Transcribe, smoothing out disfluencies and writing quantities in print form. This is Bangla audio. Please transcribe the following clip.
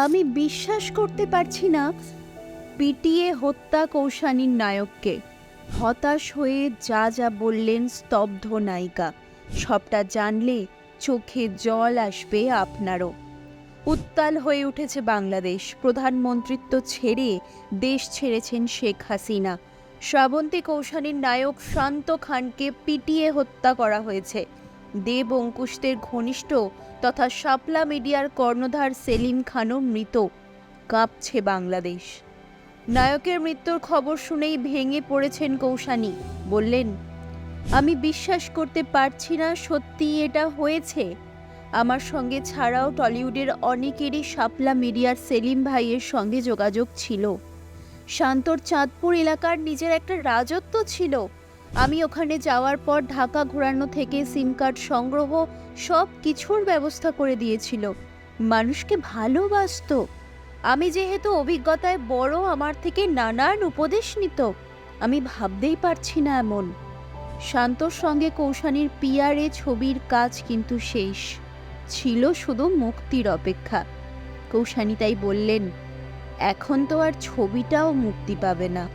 আমি বিশ্বাস করতে পারছি না পিটিয়ে হত্যা কৌশানীর নায়ককে। হতাশ হয়ে যা যা বললেন স্তব্ধ নায়িকা। সবটা জানলে চোখে জল আসবে আপনারও। উত্তাল হয়ে উঠেছে বাংলাদেশ। প্রধানমন্ত্রিত্ব ছেড়ে দেশ ছেড়েছেন শেখ হাসিনা। শ্রাবন্তী কৌশানীর নায়ক শান্ত খানকে পিটিয়ে হত্যা করা হয়েছে। দেব অঙ্কুশদের ঘনিষ্ঠ তথা শাপলা মিডিয়ার কর্ণধার সেলিম খানও মৃত। কাঁপছে বাংলাদেশ। নায়কের মৃত্যুর খবর শুনেই ভেঙে পড়েছেন কৌশানী। বললেন, আমি বিশ্বাস করতে পারছি না সত্যি এটা হয়েছে। আমার সঙ্গে ছাড়াও টলিউডের অনেকেরই শাপলা মিডিয়ার সেলিম ভাইয়ের সঙ্গে যোগাযোগ ছিল। শান্তর চাঁদপুর এলাকার নিজের একটা রাজত্ব ছিল। আমি ওখানে যাওয়ার পর ঢাকা ঘোরানো থেকে সিম কার্ড সংগ্রহ সব কিছুর ব্যবস্থা করে দিয়েছিল। মানুষকে ভালোবাসতো। আমি যেহেতু অভিজ্ঞতায় বড়, আমার থেকে নানান উপদেশ নিত। আমি ভাবতেই পারছি না এমন। শান্তর সঙ্গে কৌশানীর পিআরএ ছবির কাজ কিন্তু শেষ ছিল, শুধু মুক্তির অপেক্ষা। কৌশানী তাই বললেন, এখন তো আর ছবিটাও মুক্তি পাবে না।